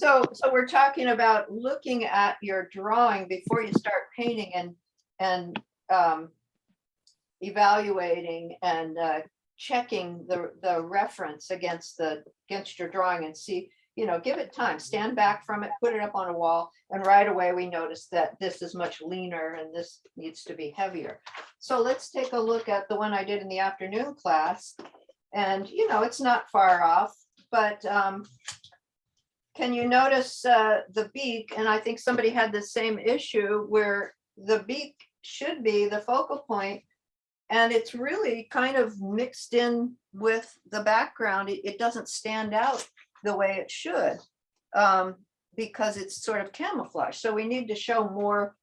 So we're talking about looking at your drawing before you start painting and evaluating and checking the reference against your drawing and see, give it time, stand back from it, put it up on a wall, and right away we notice that this is much leaner and this needs to be heavier. So let's take a look at the one I did in the afternoon class. And it's not far off, but can you notice the beak? And I think somebody had the same issue where the beak should be the focal point, and it's really kind of mixed in with the background. It doesn't stand out the way it should because it's sort of camouflage. So we need to show more,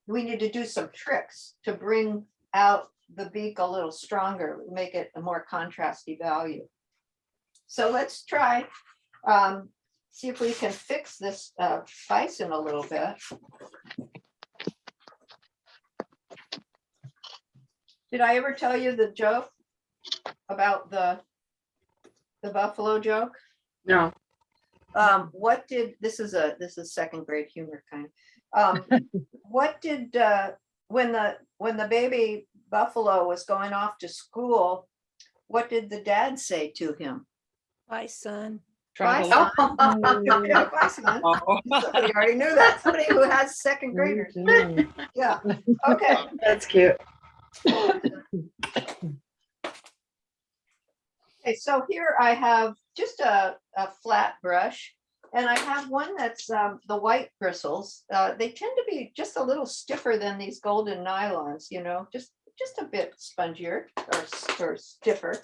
we need to do some tricks to bring out the beak a little stronger, make it a more contrasty value. So let's try, see if we can fix this bison a little bit. Did I ever tell you the joke about the buffalo joke? No. This is second grade humor kind of. What did when the baby buffalo was going off to school, what did the dad say to him? Bye, son. Bye, son. Yeah, bye, son. Somebody already knew that. Somebody who has second graders. Yeah. Okay. That's cute. Okay, so here I have just a flat brush, and I have one that's the white bristles. They tend to be just a little stiffer than these golden nylons, just a bit spongier or stiffer.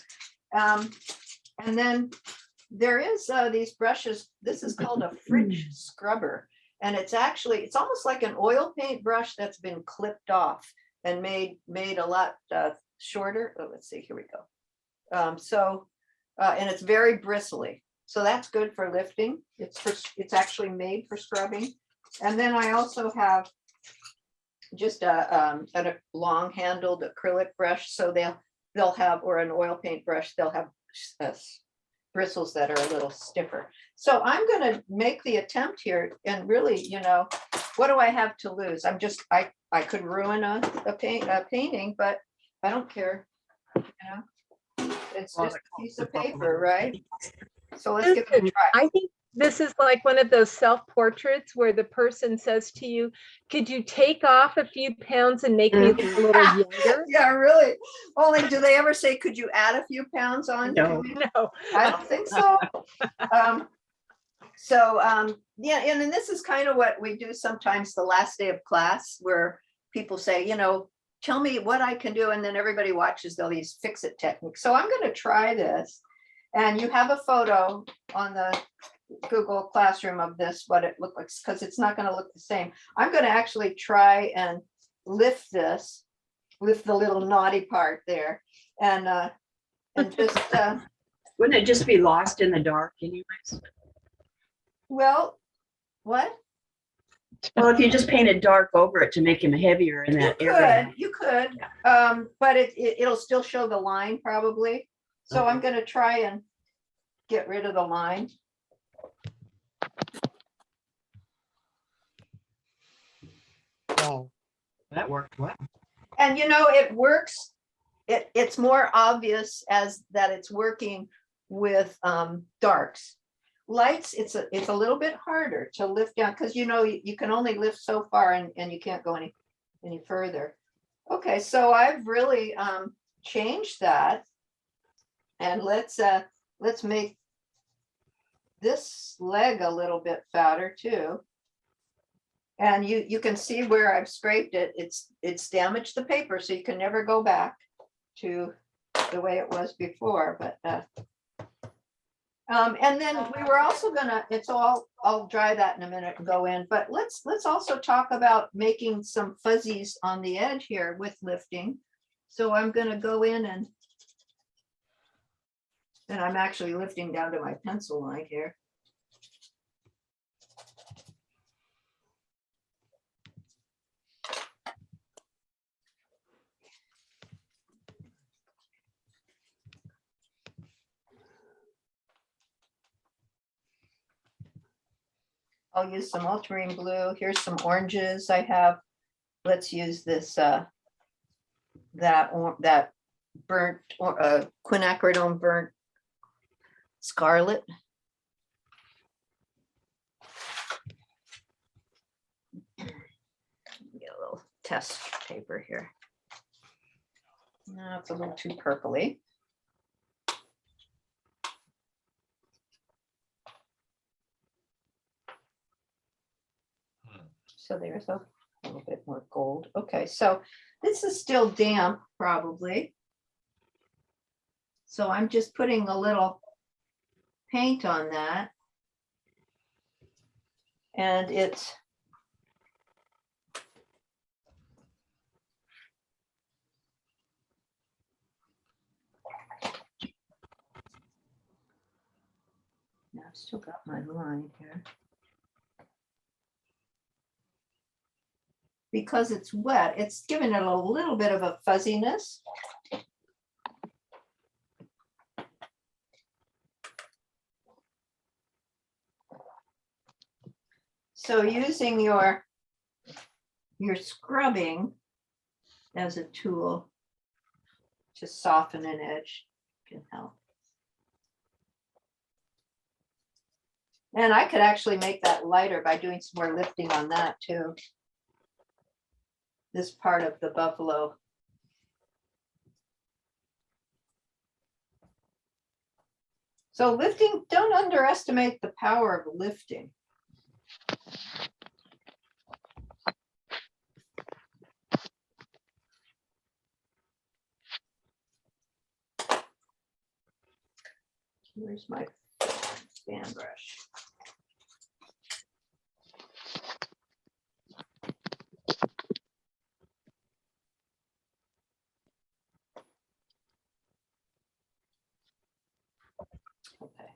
And then there is these brushes. This is called a fridge scrubber, and it's almost like an oil paint brush that's been clipped off and made a lot shorter. Oh, let's see, here we go. And it's very bristly, so that's good for lifting. It's actually made for scrubbing. And then I also have just a long-handled acrylic brush, so they'll have, or an oil paint brush, they'll have bristles that are a little stiffer. So I'm going to make the attempt here, and really, what do I have to lose? I could ruin a painting, but I don't care. It's just a piece of paper, right? So let's give it a try. I think this is like one of those self-portraits where the person says to you, could you take off a few pounds and make me look a little younger? Yeah, really. Only, do they ever say, could you add a few pounds on? No. No. I don't think so. Yeah, and then this is kind of what we do sometimes the last day of class, where people say, tell me what I can do, and then everybody watches all these fix-it techniques. So I'm going to try this, and you have a photo on the Google Classroom of this, what it looked like, because it's not going to look the same. I'm going to actually try and lift the little naughty part there, and just Wouldn't it just be lost in the dark anyways? well, what? Well, if you just painted dark over it to make him heavier in that area. You could, but it'll still show the line probably. So I'm going to try and get rid of the line. Wow. That worked well. And it works. It's more obvious as that it's working with darks. Lights, it's a little bit harder to lift down, because you can only lift so far, and you can't go any further. Okay, so I've really changed that, and let's make this leg a little bit fatter too. And you can see where I've scraped it. It's damaged the paper, so you can never go back to the way it was before. But and then we were also gonna, I'll dry that in a minute and go in, but let's also talk about making some fuzzies on the edge here with lifting. So I'm gonna go in and I'm actually lifting down to my pencil line here. I'll use some ultramarine blue. Here's some oranges I have. Let's use this, that burnt, or quinacridone burnt scarlet. Get a little test paper here. No, it's a little too purpley. So there's a little bit more gold. Okay, so this is still damp, probably. So I'm just putting a little paint on that. And it's now I've still got my line here. Because it's wet, it's giving it a little bit of a fuzziness. So using your scrubbing as a tool to soften an edge can help. And I could actually make that lighter by doing some more lifting on that too. This part of the buffalo. So lifting, don't underestimate the power of lifting. Where's my fan brush? Okay,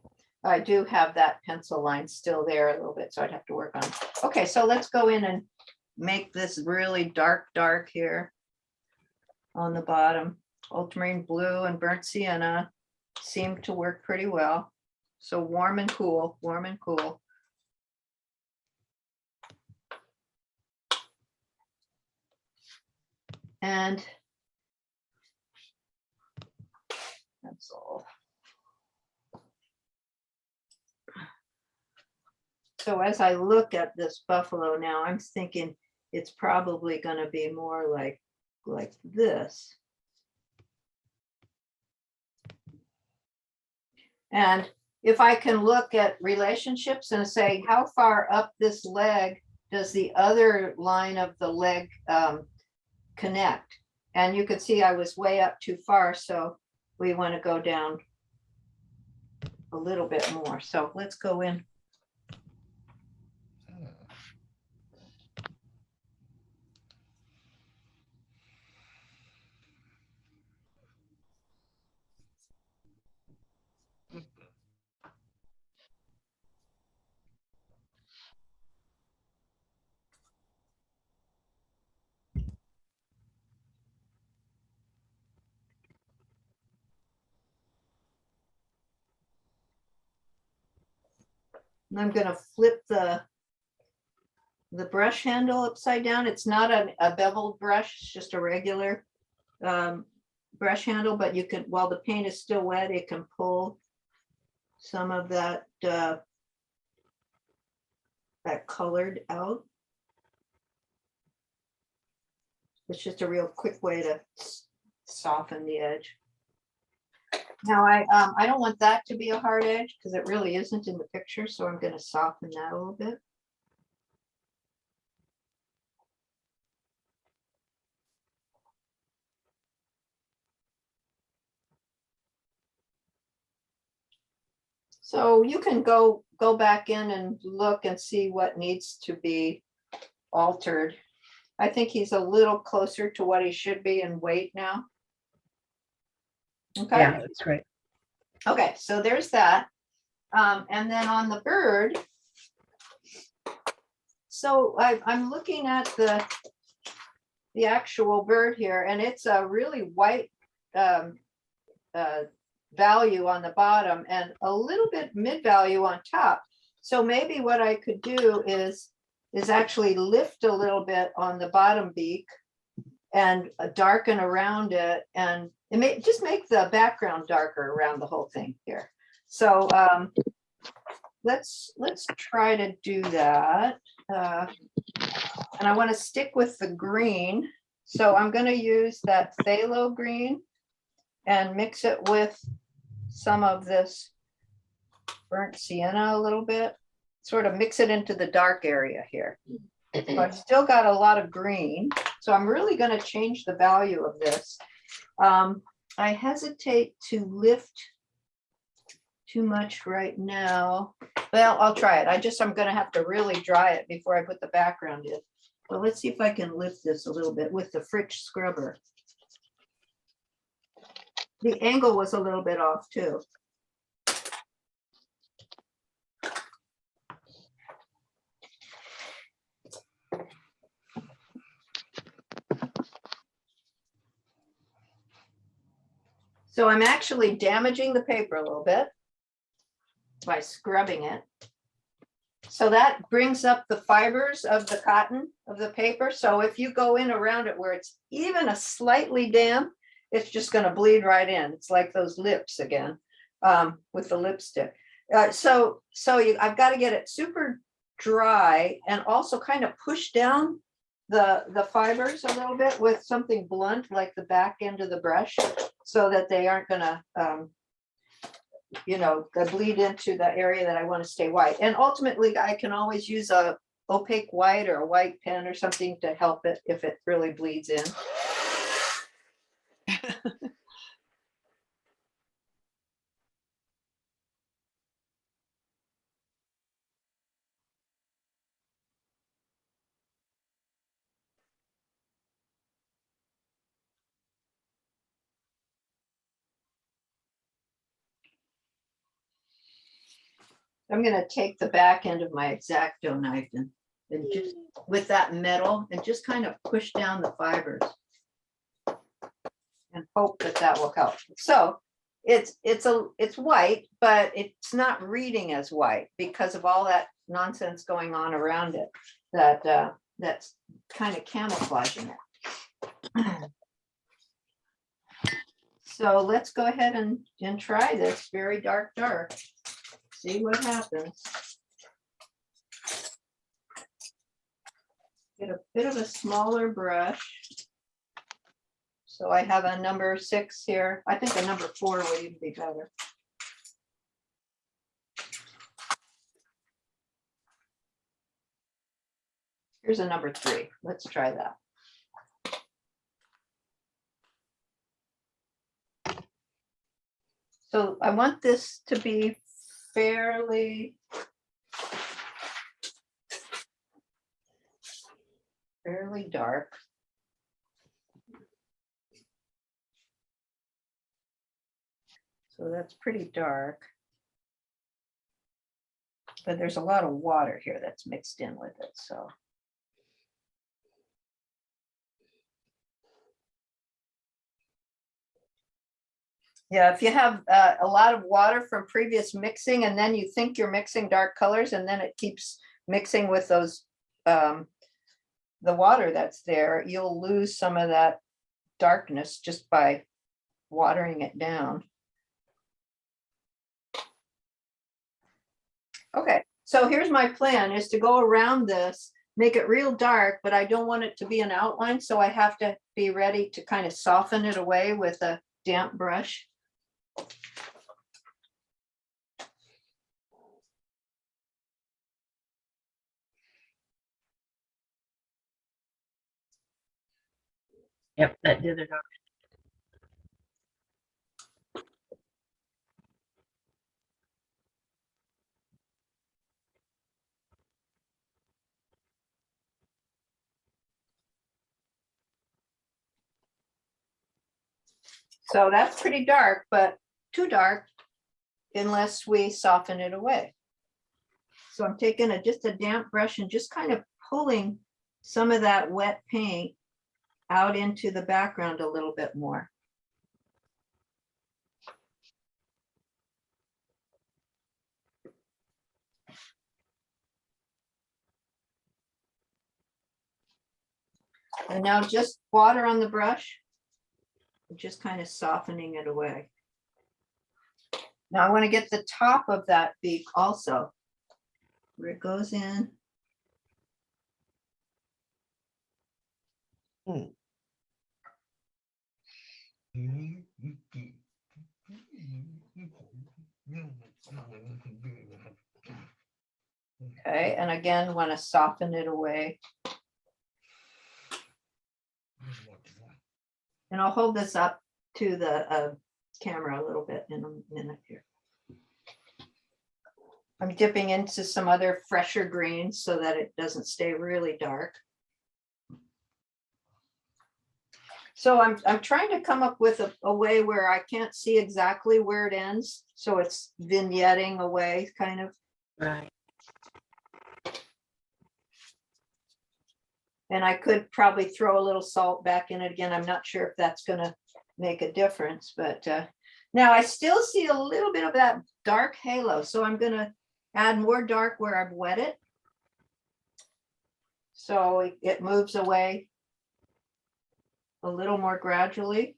I do have that pencil line still there a little bit, so I'd have to work on it. Okay, so let's go in and make this really dark here on the bottom. Ultramarine blue and burnt sienna seem to work pretty well. So warm and cool, warm and cool. And pencil. So as I look at this buffalo now, I'm thinking it's probably going to be more like this. And if I can look at relationships and say, how far up this leg does the other line of the leg connect? And you could see I was way up too far, so we want to go down a little bit more. So let's go in. And I'm going to flip the brush handle upside down. It's not a beveled brush, it's just a regular brush handle, but you can, while the paint is still wet, it can pull some of that colored out. It's just a real quick way to soften the edge. Now I don't want that to be a hard edge because it really isn't in the picture, so I'm going to soften that a little bit. So you can go back in and look and see what needs to be altered. I think he's a little closer to what he should be in weight now. Okay. Yeah, that's right. Okay, so there's that. And then on the bird, so I'm looking at the actual bird here, and it's a really white value on the bottom and a little bit mid value on top. So maybe what I could do is actually lift a little bit on the bottom beak and darken around it, and it may just make the background darker around the whole thing here. So let's try to do that. And I want to stick with the green. So I'm going to use that phthalo green and mix it with some of this burnt sienna a little bit, sort of mix it into the dark area here. So I've still got a lot of green. So I'm really going to change the value of this. I hesitate to lift too much right now. Well, I'll try it. I'm going to have to really dry it before I put the background in. But let's see if I can lift this a little bit with the Fritsch scrubber. The angle was a little bit off too. So I'm actually damaging the paper a little bit by scrubbing it. So that brings up the fibers of the cotton of the paper. So if you go in around it where it's even a slightly damp, it's just going to bleed right in. It's like those lips again with the lipstick. I've got to get it super dry and also kind of push down the fibers a little bit with something blunt like the back end of the brush, so that they aren't going to bleed into the area that I want to stay white. And ultimately I can always use a opaque white or a white pen or something to help it if it really bleeds in. I'm going to take the back end of my X-Acto knife and just with that metal and just kind of push down the fibers and hope that that will help. So it's white, but it's not reading as white because of all that nonsense going on around it that's kind of camouflaging it. So let's go ahead and try this very dark. See what happens. Get a bit of a smaller brush. So I have a number 6 here. I think a number 4 would even be better. Here's a number 3. Let's try that. So I want this to be fairly dark. So that's pretty dark. But there's a lot of water here that's mixed in with it, so. Yeah, if you have a lot of water from previous mixing and then you think you're mixing dark colors and then it keeps mixing with those, the water that's there, you'll lose some of that darkness just by watering it down. Okay, so here's my plan is to go around this, make it real dark, but I don't want it to be an outline. So I have to be ready to kind of soften it away with a damp brush. Yep, that did it. So that's pretty dark, but too dark unless we soften it away. So I'm taking just a damp brush and just kind of pulling some of that wet paint out into the background a little bit more. and now just water on the brush. Just kind of softening it away. Now I want to get the top of that beak also, where it goes in. Okay, and again, want to soften it away. And I'll hold this up to the camera a little bit in a minute here. I'm dipping into some other fresher greens so that it doesn't stay really dark. So I'm trying to come up with a way where I can't see exactly where it ends. So it's vignetting away, kind of. Right. And I could probably throw a little salt back in it again. I'm not sure if that's going to make a difference, but now I still see a little bit of that dark halo. So I'm going to add more dark where I've wet it. So it moves away a little more gradually.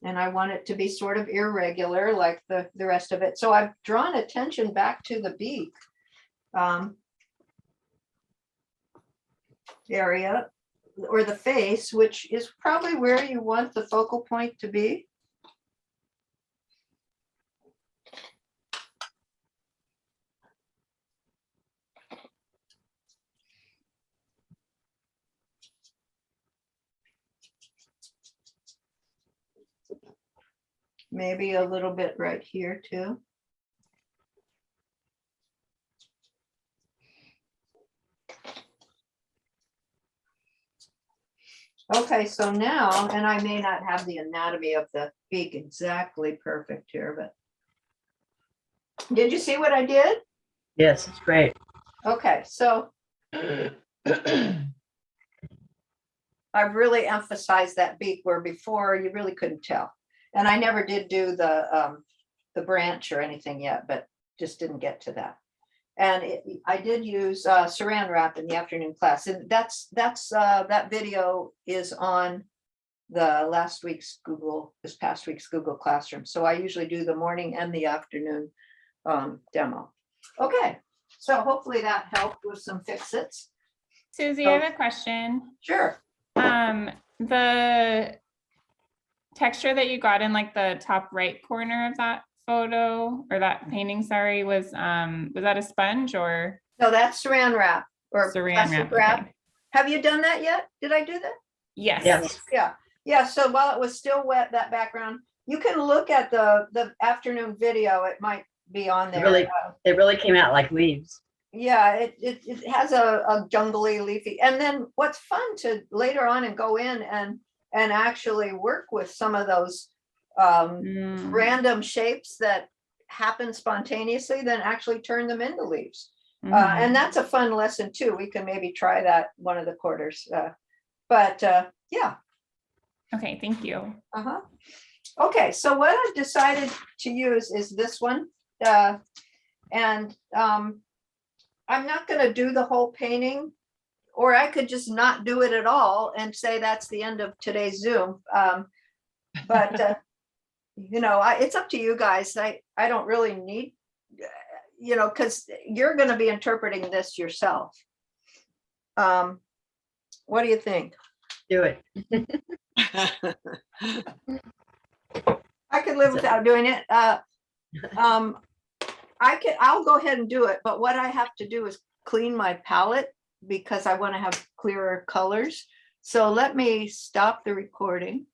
And I want it to be sort of irregular like the rest of it. So I've drawn attention back to the beak area or the face, which is probably where you want the focal point to be. Maybe a little bit right here too. Okay, so now, and I may not have the anatomy of the beak exactly perfect here, but did you see what I did? Yes, it's great. Okay, so I've really emphasized that beak where before you really couldn't tell. And I never did do the branch or anything yet, but just didn't get to that. And I did use saran wrap in the afternoon class, and that video is on this past week's Google Classroom. So I usually do the morning and the afternoon demo. Okay, so hopefully that helped with some fix-its. Susie, I have a question. Sure. The texture that you got in like the top right corner of that photo or that painting, sorry, was that a sponge or? No, that's saran wrap or Saran plastic wrap, wrap. okay. Have you done that yet? Did I do that? Yes. Yes. Yeah, so while it was still wet, that background, you can look at the afternoon video. It might be on there. It really came out like leaves. Yeah, it has a jungly leafy. And then what's fun to later on and go in and actually work with some of those random shapes that happen spontaneously, then actually turn them into leaves. And that's a fun lesson too. We can maybe try that one of the quarters. Yeah. Okay, thank you. Okay, so what I've decided to use is this one. I'm not going to do the whole painting, or I could just not do it at all and say that's the end of today's Zoom. It's up to you guys. I don't really need, because you're going to be interpreting this yourself. What do you think? Do it. I could live without doing it. I'll go ahead and do it, but what I have to do is clean my palette because I want to have clearer colors. So let me stop the recording.